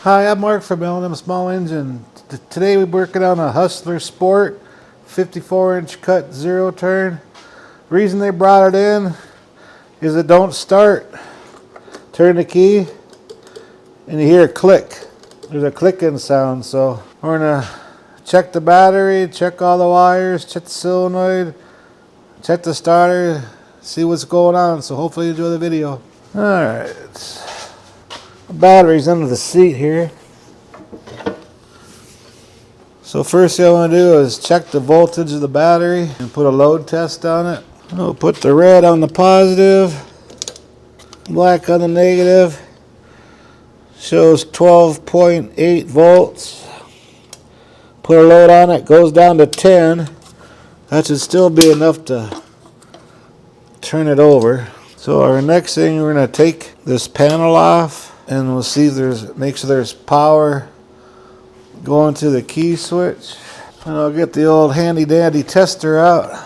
Hi, I'm Mark from L&M Small Engine. Today we're working on a Hustler Sport 54-inch cut zero turn. Reason they brought it in is it don't start. Turn the key and you hear a click. There's a clicking sound, so we're gonna check the battery, check all the wires, check the solenoid, check the starter, see what's going on. So hopefully you enjoy the video. Alright, the battery's under the seat here. So first thing I want to do is check the voltage of the battery and put a load test on it. I'll put the red on the positive, black on the negative. Shows 12.8 volts. Put a load on it, goes down to 10. That should still be enough to turn it over. So our next thing, we're going to take this panel off and we'll see if make sure there's power going to the key switch. And I'll get the old handy dandy tester out.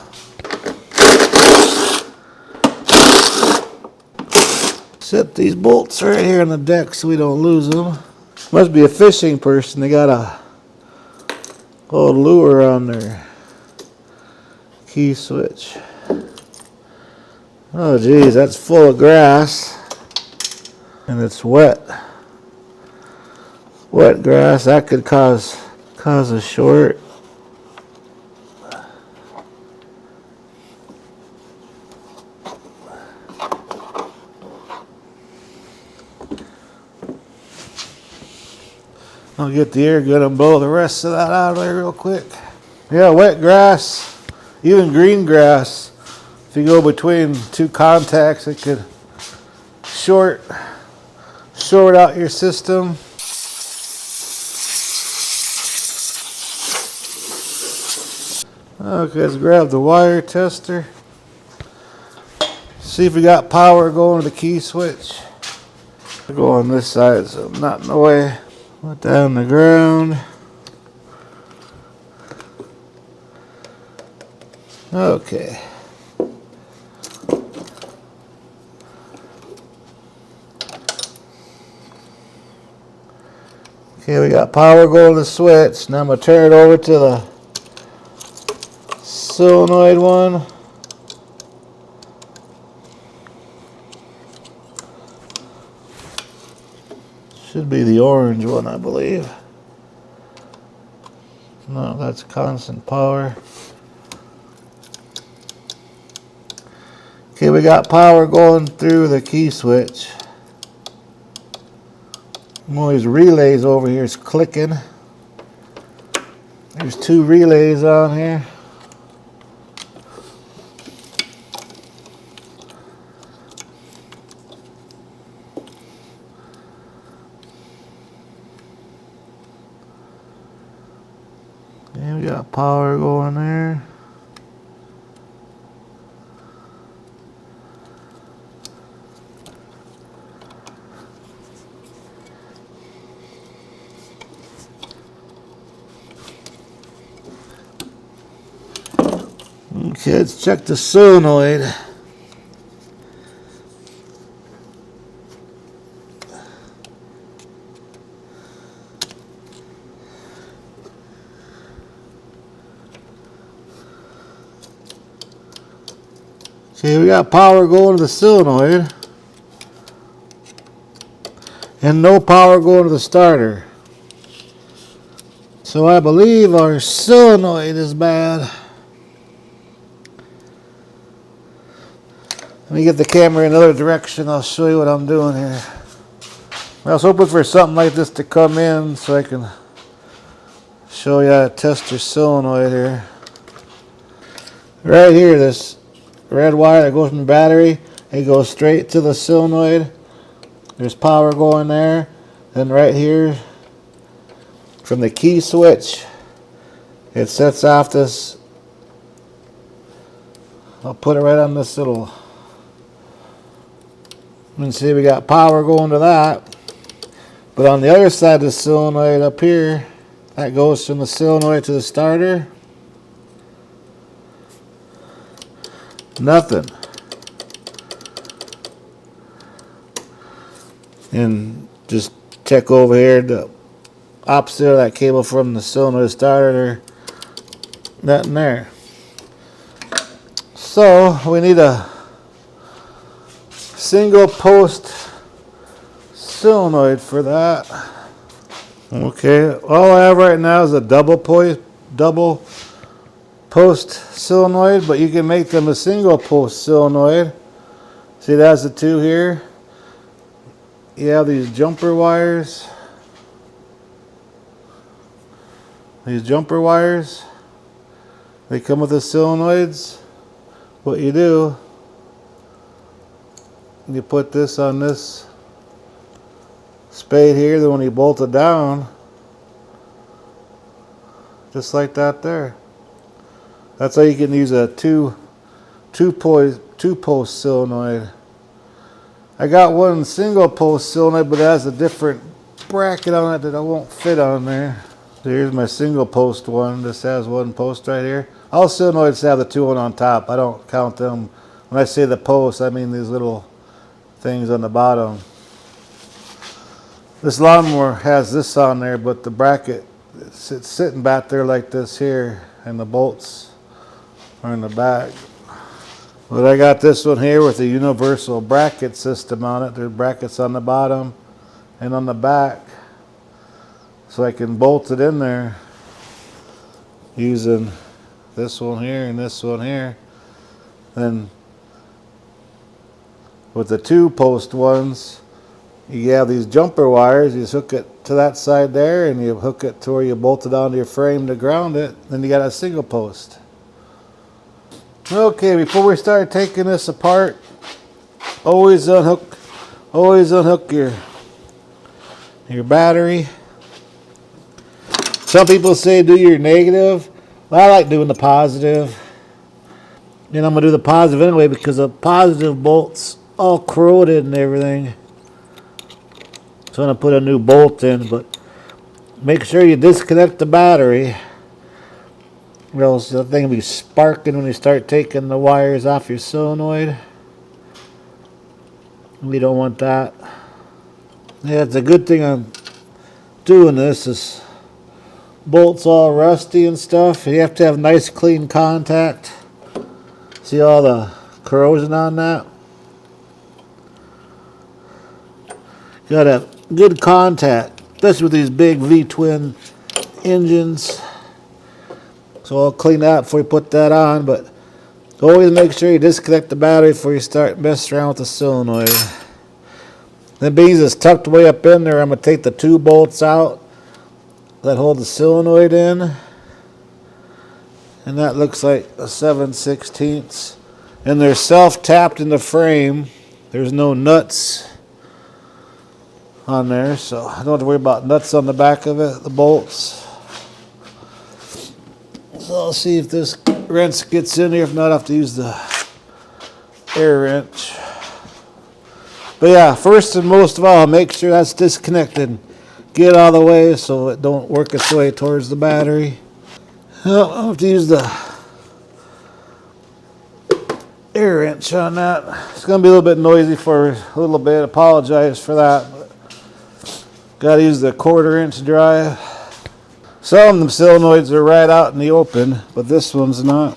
Set these bolts right here on the deck so we don't lose them. Must be a fishing person. They got a old lure on their key switch. Oh geez, that's full of grass. And it's wet. Wet grass, that could cause a short. I'll get the air gun and blow the rest of that out of there real quick. Yeah, wet grass, even green grass, if you go between two contacts, it could short out your system. Okay, let's grab the wire tester. See if we got power going to the key switch. I'll go on this side so I'm not in the way. Put that on the ground. Okay. Okay, we got power going to the switch. Now I'm going to turn it over to the solenoid one. Should be the orange one, I believe. No, that's constant power. Okay, we got power going through the key switch. One of these relays over here is clicking. There's two relays on here. And we got power going there. Okay, let's check the solenoid. Okay, we got power going to the solenoid and no power going to the starter. So I believe our solenoid is bad. Let me get the camera in another direction. I'll show you what I'm doing here. I was hoping for something like this to come in so I can show you how to test your solenoid here. Right here, this red wire that goes from the battery, it goes straight to the solenoid. There's power going there. Then right here, from the key switch, it sets off this. I'll put it right on this little. You can see we got power going to that. But on the other side of the solenoid up here, that goes from the solenoid to the starter. Nothing. And just check over here, the opposite of that cable from the solenoid starter, nothing there. So we need a single post solenoid for that. Okay, all I have right now is a double post solenoid, but you can make them a single post solenoid. See, that's the two here. You have these jumper wires. These jumper wires, they come with the solenoids. What you do, you put this on this spade here, then when you bolt it down, just like that there. That's how you can use a two post solenoid. I got one single post solenoid, but it has a different bracket on it that I won't fit on there. So here's my single post one. This has one post right here. All solenoids have the two one on top. I don't count them. When I say the post, I mean these little things on the bottom. This lawnmower has this on there, but the bracket, it's sitting back there like this here, and the bolts are in the back. But I got this one here with a universal bracket system on it. There's brackets on the bottom and on the back, so I can bolt it in there using this one here and this one here. Then with the two post ones, you have these jumper wires. You just hook it to that side there, and you hook it to where you bolt it onto your frame to ground it. Then you got a single post. Okay, before we start taking this apart, always unhook your battery. Some people say do your negative. Well, I like doing the positive. And I'm gonna do the positive anyway because the positive bolt's all corroded and everything. So I'm gonna put a new bolt in, but make sure you disconnect the battery, or else the thing will be sparking when you start taking the wires off your solenoid. We don't want that. Yeah, it's a good thing I'm doing this. This bolt's all rusty and stuff. You have to have nice clean contact. See all the corrosion on that? Got a good contact, especially with these big V-twin engines. So I'll clean that before you put that on, but always make sure you disconnect the battery before you start messing around with the solenoid. Then being it's tucked way up in there, I'm going to take the two bolts out that hold the solenoid in. And that looks like a 7/16. And they're self-tapped in the frame. There's no nuts on there, so I don't have to worry about nuts on the back of it, the bolts. So I'll see if this wrench gets in here. If not, I'll have to use the air wrench. But yeah, first and most of all, make sure that's disconnected. Get it out of the way so it don't work its way towards the battery. I'll have to use the air wrench on that. It's going to be a little bit noisy for a little bit. Apologize for that. Got to use the 1/4 inch drive. Some of them solenoids are right out in the open, but this one's not.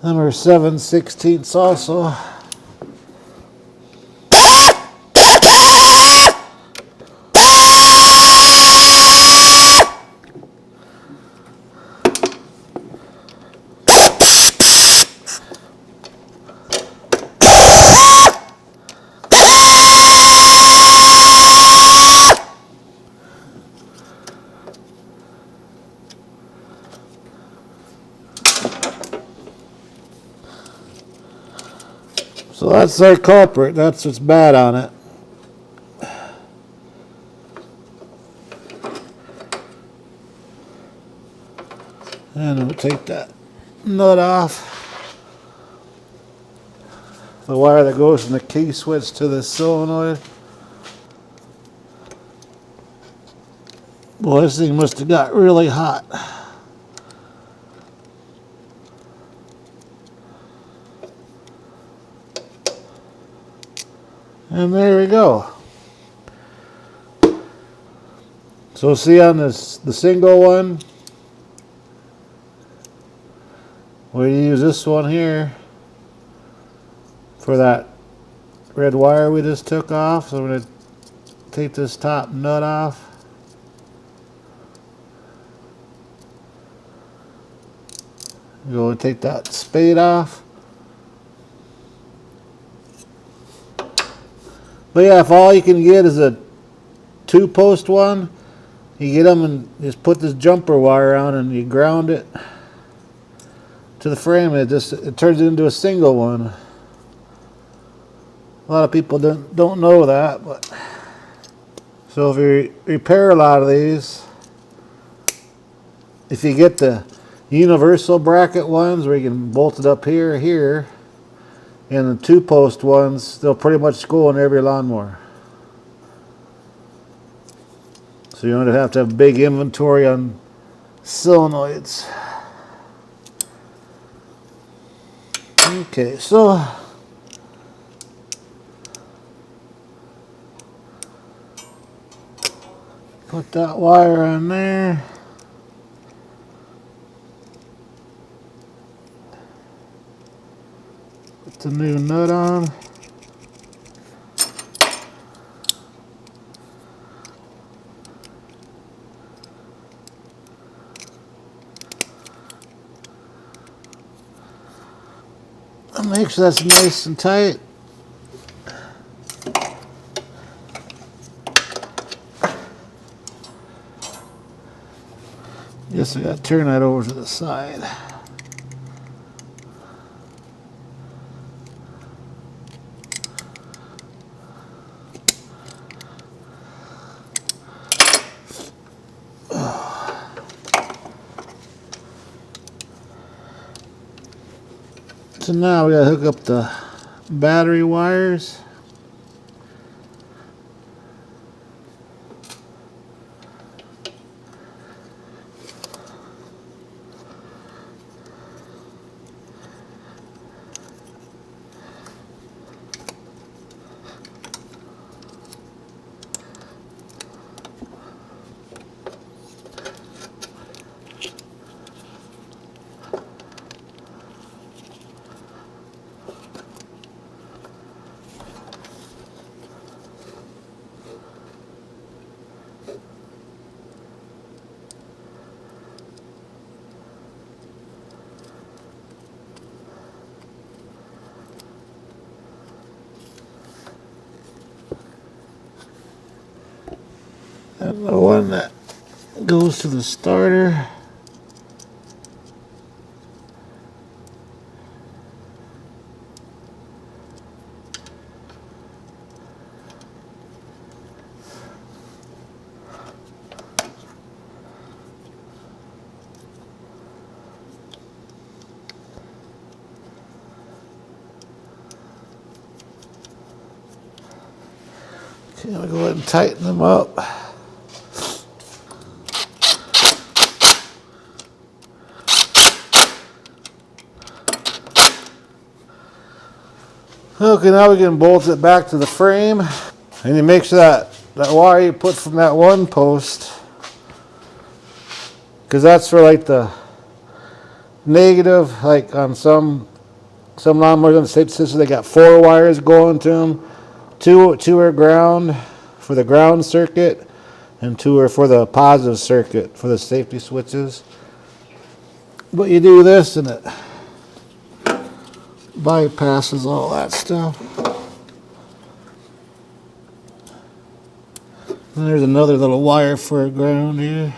Number 7/16 also. So that's our culprit. That's what's bad on it. And we'll take that nut off. The wire that goes from the key switch to the solenoid. Boy, this thing must have got really hot. And there we go. So see on this, the single one, we use this one here for that red wire we just took off. So I'm going to take this top nut off. Go and take that spade off. But yeah, if all you can get is a 2-post one, you get them and just put this jumper wire on and you ground it to the frame, and it turns it into a single one. A lot of people don't know that, but so if you repair a lot of these, if you get the universal bracket ones where you can bolt it up here, and the 2-post ones, they'll pretty much go in every lawnmower. So you don't have to have a big inventory on solenoids. Okay, so put that wire on there. Put the new nut on. And make sure that's nice and tight. Guess I gotta turn that over to the side. So now we gotta hook up the battery wires. And the one that goes to the starter. Okay, I'll go ahead and tighten them up. Okay, now we can bolt it back to the frame. And you make sure that wire you put from that one post, because that's for like the negative, like on some lawnmowers on the safety system, they got 4 wires going to them. Two are ground for the ground circuit, and 2 are for the positive circuit for the safety switches. But you do this and it bypasses all that stuff. And there's another little wire for a ground here.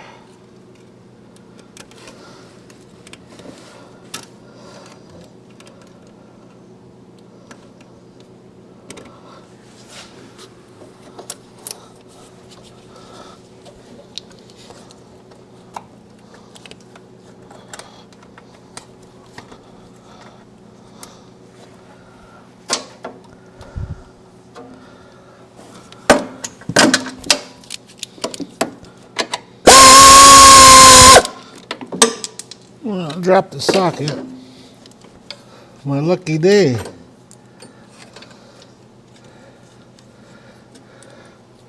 Well, drop the socket. My lucky day.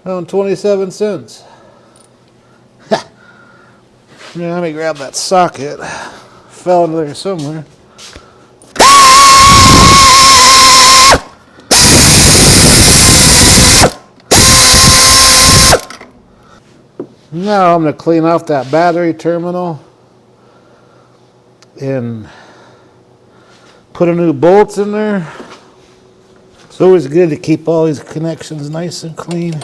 Found 27 cents. Yeah, let me grab that socket. Fell into there somewhere. Now I'm going to clean off that battery terminal and put a new bolts in there. It's always good to keep all these connections nice and clean.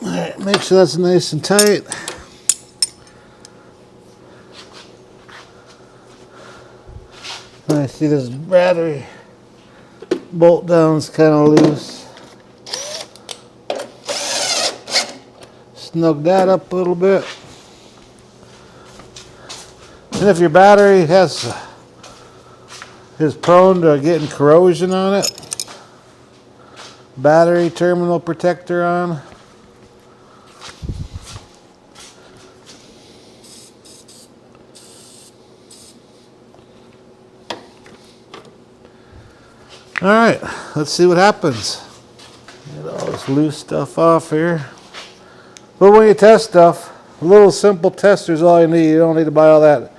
Alright, make sure that's nice and tight. I see this battery bolt down's kind of loose. Snug that up a little bit. And if your battery is prone to getting corrosion on it, battery terminal protector on. Alright, let's see what happens. Get all this loose stuff off here. But when you test stuff, a little simple tester is all you need. You don't need to buy all that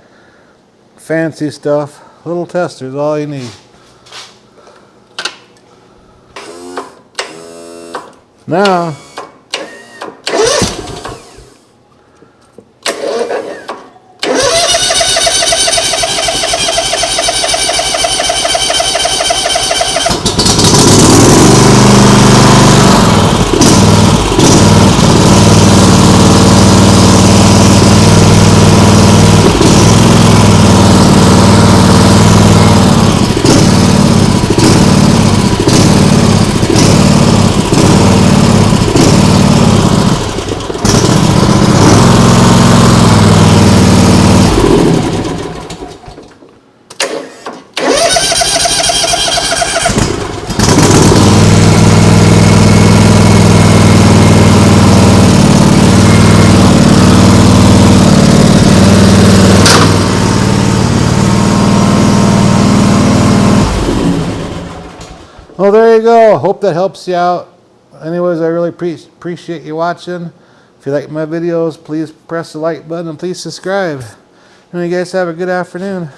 fancy stuff. Little tester is all you need. Now, well, there you go. Hope that helps you out. Anyways, I really appreciate you watching. If you like my videos, please press the like button and please subscribe. And you guys have a good afternoon.